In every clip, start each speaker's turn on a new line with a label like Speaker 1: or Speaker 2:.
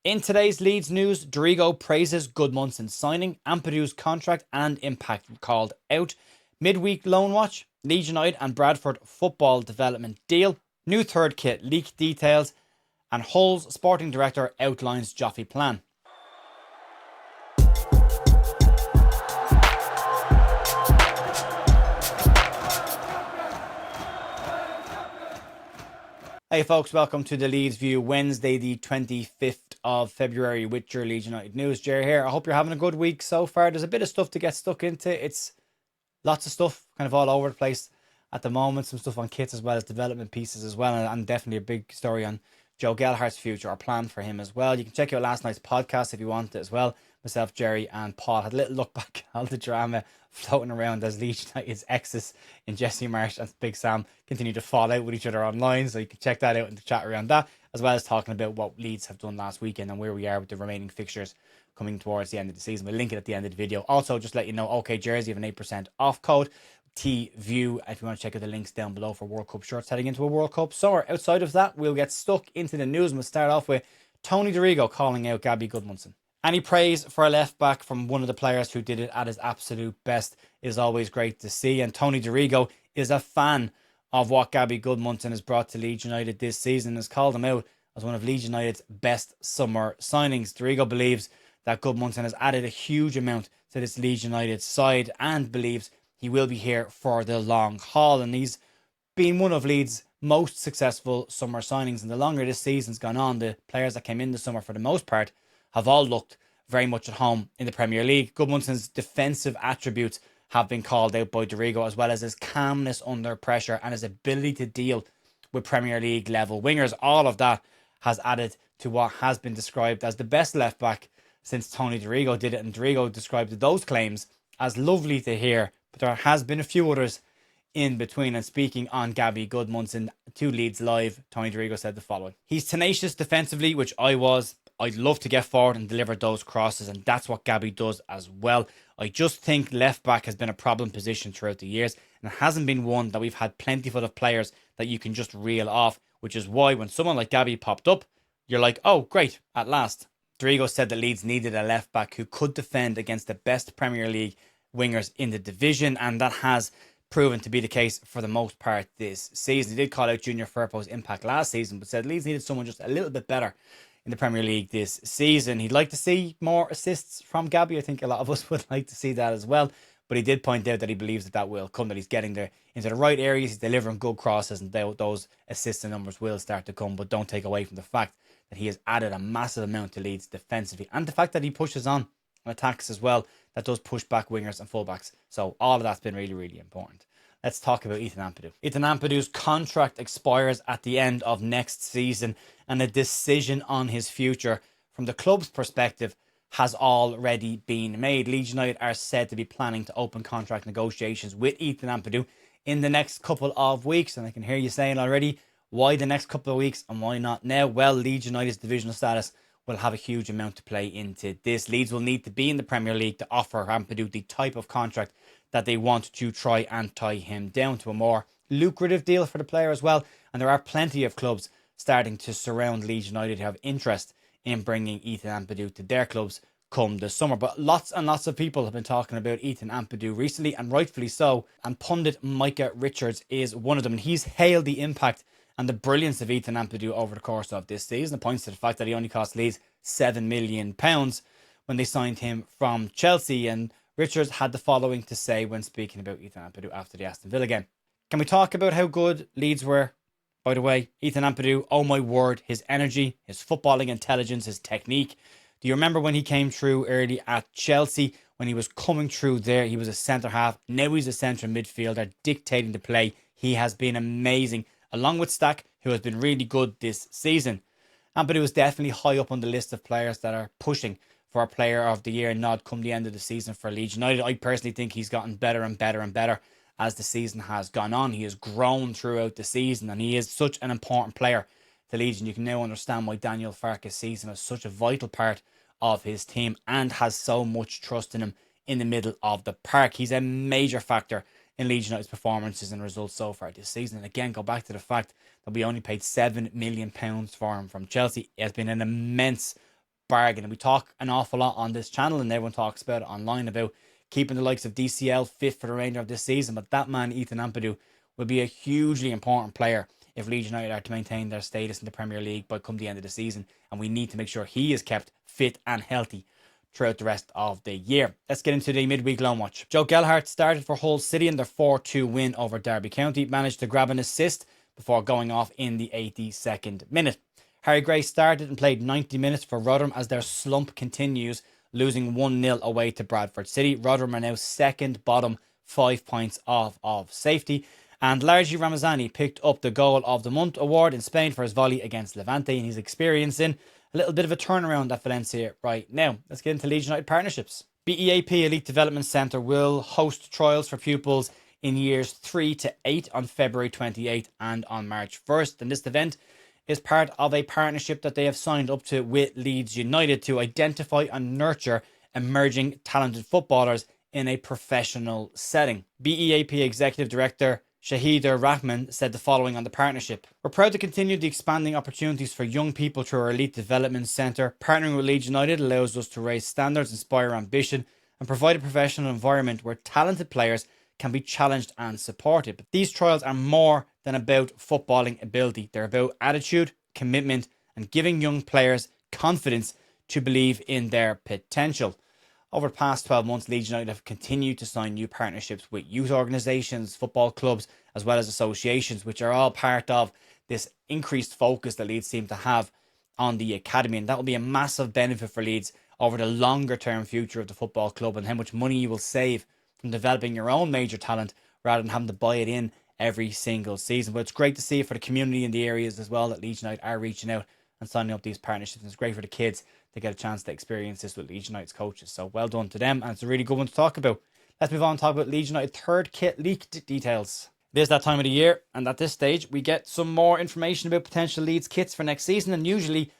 Speaker 1: In today's Leeds news, Dorigo praises Gudmundsson signing, Ampadu's contract and impact called out, midweek loan watch, Leeds United and Bradford football development deal, new third kit leak details, and Hull's sporting director outlines Joffy plan. Hey folks, welcome to the Leeds View, Wednesday the 25th of February with your Leeds United news. Jerry here. I hope you're having a good week so far. There's a bit of stuff to get stuck into. It's lots of stuff kind of all over the place at the moment. Some stuff on kits as well as development pieces as well. And definitely a big story on Joe Gelhardt's future or plan for him as well. You can check out last night's podcast if you want it as well. Myself, Jerry and Paul had a little look back at all the drama floating around as Leeds United's exes in Jesse Marsh and Big Sam continue to fall out with each other online. So you can check that out in the chat around that, as well as talking about what Leeds have done last weekend and where we are with the remaining fixtures coming towards the end of the season. We'll link it at the end of the video. Also, just let you know, OK Jersey have an 8% off code. TView if you want to check out the links down below for World Cup shirts heading into a World Cup summer. Outside of that, we'll get stuck into the news and we'll start off with Tony Dorigo calling out Gabby Gudmundsson. Any praise for a left back from one of the players who did it at his absolute best is always great to see. And Tony Dorigo is a fan of what Gabby Gudmundsson has brought to Leeds United this season and has called him out as one of Leeds United's best summer signings. Dorigo believes that Gudmundsson has added a huge amount to this Leeds United side and believes he will be here for the long haul. And he's been one of Leeds' most successful summer signings. And the longer this season's gone on, the players that came in the summer for the most part have all looked very much at home in the Premier League. Gudmundsson's defensive attributes have been called out by Dorigo, as well as his calmness under pressure and his ability to deal with Premier League level wingers. All of that has added to what has been described as the best left back since Tony Dorigo did it. And Dorigo described those claims as lovely to hear, but there has been a few others in between. And speaking on Gabby Gudmundsson to Leeds Live, Tony Dorigo said the following: "He's tenacious defensively, which I was. I'd love to get forward and deliver those crosses, and that's what Gabby does as well. I just think left back has been a problem position throughout the years, and it hasn't been one that we've had plentiful of players that you can just reel off, which is why when someone like Gabby popped up, you're like, oh, great, at last." Dorigo said that Leeds needed a left back who could defend against the best Premier League wingers in the division, and that has proven to be the case for the most part this season. He did call out Junior Firpo's impact last season, but said Leeds needed someone just a little bit better in the Premier League this season. He'd like to see more assists from Gabby. I think a lot of us would like to see that as well. But he did point out that he believes that that will come, that he's getting there into the right areas, he's delivering good crosses, and those assists and numbers will start to come. But don't take away from the fact that he has added a massive amount to Leeds defensively, and the fact that he pushes on attacks as well, that does push back wingers and fullbacks. So all of that's been really, really important. Let's talk about Ethan Ampadu. Ethan Ampadu's contract expires at the end of next season, and a decision on his future from the club's perspective has already been made. Leeds United are said to be planning to open contract negotiations with Ethan Ampadu in the next couple of weeks. And I can hear you saying already, why the next couple of weeks and why not now? Well, Leeds United's divisional status will have a huge amount to play into this. Leeds will need to be in the Premier League to offer Ampadu the type of contract that they want to try and tie him down to a more lucrative deal for the player as well. And there are plenty of clubs starting to surround Leeds United who have interest in bringing Ethan Ampadu to their clubs come the summer. But lots and lots of people have been talking about Ethan Ampadu recently, and rightfully so. And pundit Micah Richards is one of them. And he's hailed the impact and the brilliance of Ethan Ampadu over the course of this season. It points to the fact that he only cost Leeds £7 million when they signed him from Chelsea. And Richards had the following to say when speaking about Ethan Ampadu after the Aston Villa game. "Can we talk about how good Leeds were? By the way, Ethan Ampadu, oh my word, his energy, his footballing intelligence, his technique. Do you remember when he came through early at Chelsea? When he was coming through there, he was a centre-half. Now he's a central midfielder dictating the play. He has been amazing, along with Stack, who has been really good this season." Ampadu is definitely high up on the list of players that are pushing for a player of the year nod come the end of the season for Leeds United. I personally think he's gotten better and better and better as the season has gone on. He has grown throughout the season, and he is such an important player to Leeds. And you can now understand why Daniel Farke's season is such a vital part of his team and has so much trust in him in the middle of the park. He's a major factor in Leeds United's performances and results so far this season. And again, go back to the fact that we only paid £7 million for him from Chelsea. It has been an immense bargain. And we talk an awful lot on this channel, and everyone talks about it online, about keeping the likes of DCL fit for the remainder of this season. But that man, Ethan Ampadu, will be a hugely important player if Leeds United are to maintain their status in the Premier League by come the end of the season. And we need to make sure he is kept fit and healthy throughout the rest of the year. Let's get into the midweek loan watch. Joe Gelhardt started for Hull City in their 4-2 win over Derby County. Managed to grab an assist before going off in the 82nd minute. Harry Gray started and played 90 minutes for Rotherham as their slump continues, losing 1-0 away to Bradford City. Rotherham are now second bottom, 5 points off of safety. And Largi Ramazani picked up the Goal of the Month award in Spain for his volley against Levante, and he's experiencing a little bit of a turnaround at Valencia right now. Let's get into Leeds United partnerships. BEAP Elite Development Centre will host trials for pupils in years 3 to 8 on February 28th and on March 1st. And this event is part of a partnership that they have signed up to with Leeds United to identify and nurture emerging talented footballers in a professional setting. BEAP Executive Director Shahida Rahman said the following on the partnership. We're proud to continue the expanding opportunities for young people through our Elite Development Centre. Partnering with Leeds United allows us to raise standards, inspire ambition, and provide a professional environment where talented players can be challenged and supported. But these trials are more than about footballing ability. They're about attitude, commitment, and giving young players confidence to believe in their potential. Over the past 12 months, Leeds United have continued to sign new partnerships with youth organisations, football clubs, as well as associations, which are all part of this increased focus that Leeds seem to have on the academy. And that will be a massive benefit for Leeds over the longer term future of the football club, and how much money you will save from developing your own major talent rather than having to buy it in every single season. But it's great to see it for the community in the areas as well that Leeds United are reaching out and signing up these partnerships. And it's great for the kids to get a chance to experience this with Leeds United's coaches. So well done to them, and it's a really good one to talk about. Let's move on and talk about Leeds United third kit leaked details. It is that time of the year, and at this stage we get some more information about potential Leeds kits for next season, and usually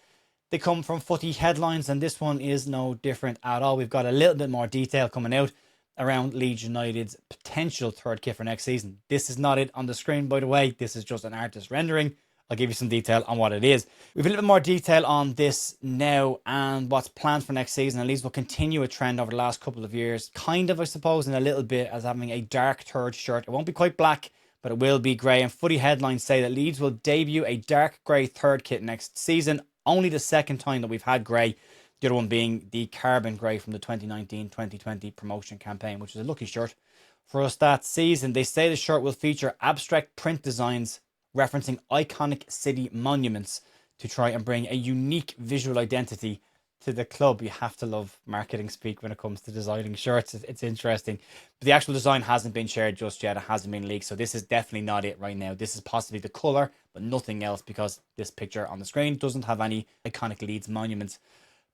Speaker 1: they come from footy headlines, and this one is no different at all. We've got a little bit more detail coming out around Leeds United's potential third kit for next season. This is not it on the screen, by the way. This is just an artist rendering. I'll give you some detail on what it is. We've a little bit more detail on this now and what's planned for next season. And Leeds will continue a trend over the last couple of years, kind of, I suppose, in a little bit, as having a dark third shirt. It won't be quite black, but it will be grey. And footy headlines say that Leeds will debut a dark grey third kit next season. Only the second time that we've had grey. The other one being the carbon grey from the 2019-2020 promotion campaign, which is a lucky shirt for us that season. They say the shirt will feature abstract print designs referencing iconic city monuments to try and bring a unique visual identity to the club. You have to love marketing speak when it comes to designing shirts. It's interesting. But the actual design hasn't been shared just yet. It hasn't been leaked. So this is definitely not it right now. This is possibly the colour, but nothing else, because this picture on the screen doesn't have any iconic Leeds monuments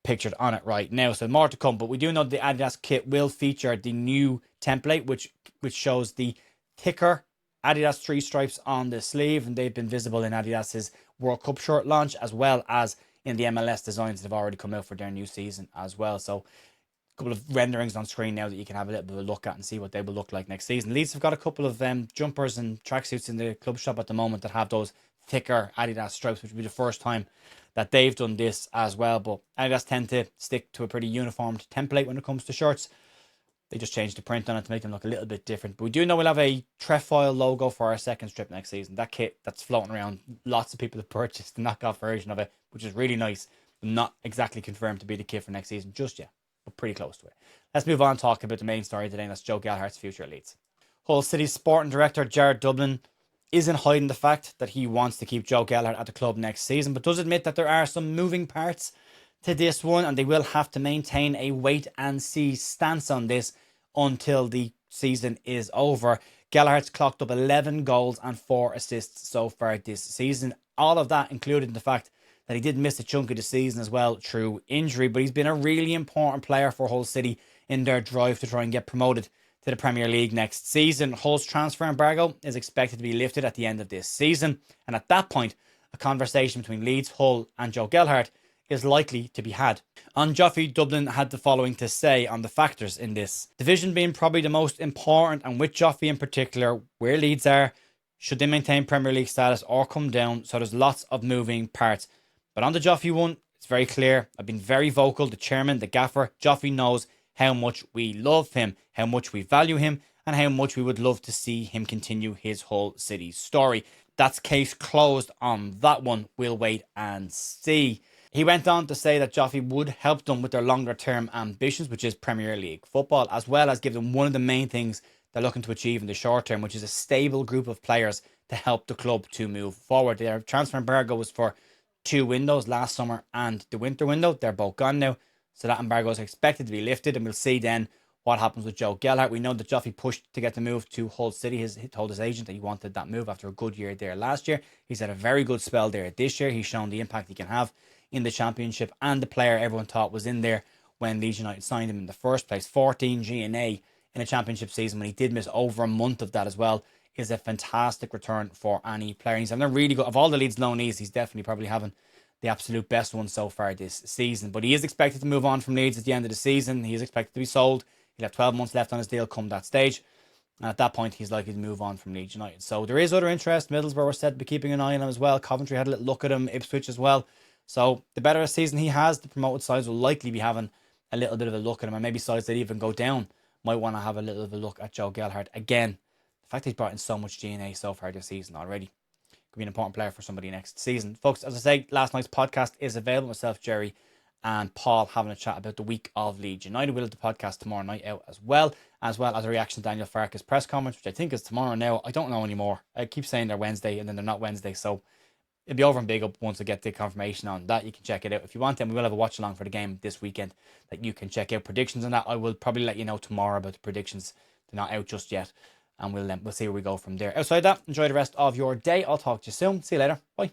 Speaker 1: pictured on it right now. So more to come. But we do know the Adidas kit will feature the new template, which shows the thicker Adidas 3 stripes on the sleeve, and they've been visible in Adidas's World Cup shirt launch, as well as in the MLS designs that have already come out for their new season as well. So a couple of renderings on screen now that you can have a little bit of a look at and see what they will look like next season. Leeds have got a couple of jumpers and tracksuits in the club shop at the moment that have those thicker Adidas stripes, which will be the first time that they've done this as well. But Adidas tend to stick to a pretty uniformed template when it comes to shirts. They just changed the print on it to make them look a little bit different. But we do know we'll have a trefoil logo for our second strip next season. That kit that's floating around, lots of people have purchased the knockoff version of it, which is really nice. Not exactly confirmed to be the kit for next season just yet, but pretty close to it. Let's move on and talk about the main story today, and that's Joe Gelhardt's future at Leeds. Hull City's sporting director, Jared Dublin, isn't hiding the fact that he wants to keep Joe Gelhardt at the club next season, but does admit that there are some moving parts to this one, and they will have to maintain a wait and see stance on this until the season is over. Gelhardt's clocked up 11 goals and 4 assists so far this season. All of that included in the fact that he did miss a chunk of the season as well through injury, but he's been a really important player for Hull City in their drive to try and get promoted to the Premier League next season. Hull's transfer embargo is expected to be lifted at the end of this season, and at that point, a conversation between Leeds, Hull and Joe Gelhardt is likely to be had. On Joffy, Dublin had the following to say on the factors in this. Division being probably the most important, and with Joffy in particular, where Leeds are, should they maintain Premier League status or come down, so there's lots of moving parts. But on the Joffy one, It's very clear. I've been very vocal. The chairman, the gaffer, Joffy knows how much we love him, how much we value him, and how much we would love to see him continue his Hull City story. That's case closed on that one. We'll wait and see. He went on to say that Joffy would help them with their longer term ambitions, which is Premier League football, as well as give them one of the main things they're looking to achieve in the short term, which is a stable group of players to help the club to move forward. Their transfer embargo was for 2 windows, last summer and the winter window. They're both gone now, so that embargo is expected to be lifted, and we'll see then what happens with Joe Gelhardt. We know that Joffy pushed to get the move to Hull City. He told his agent that he wanted that move after a good year there last year. He's had a very good spell there this year. He's shown the impact he can have in the Championship, and the player everyone thought was in there when Leeds United signed him in the first place. 14 G&A in a Championship season, when he did miss over a month of that as well, is a fantastic return for any player. He's having a really good, of all the Leeds loanees, he's definitely probably having the absolute best one so far this season. But he is expected to move on from Leeds at the end of the season. He is expected to be sold. He'll have 12 months left on his deal come that stage. And at that point, he's likely to move on from Leeds United. So there is other interest. Middlesbrough were said to be keeping an eye on him as well. Coventry had a little look at him. Ipswich as well. So the better a season he has, the promoted sides will likely be having a little bit of a look at him. And maybe sides that even go down might want to have a little bit of a look at Joe Gelhardt. Again, the fact that he's brought in so much G&A so far this season already could be an important player for somebody next season. Folks, as I say, last night's podcast is available. Myself, Jerry, and Paul having a chat about the week of Leeds United. We'll have the podcast tomorrow night out as well as a reaction to Daniel Farke's press conference, which I think is tomorrow now. I don't know anymore. I keep saying they're Wednesday and then they're not Wednesday, so it'll be over and big up once I get the confirmation on that. You can check it out if you want, and we will have a watch along for the game this weekend that you can check out. Predictions on that, I will probably let you know tomorrow about the predictions. They're not out just yet, and we'll see where we go from there. Outside that, enjoy the rest of your day. I'll talk to you soon. See you later. Bye.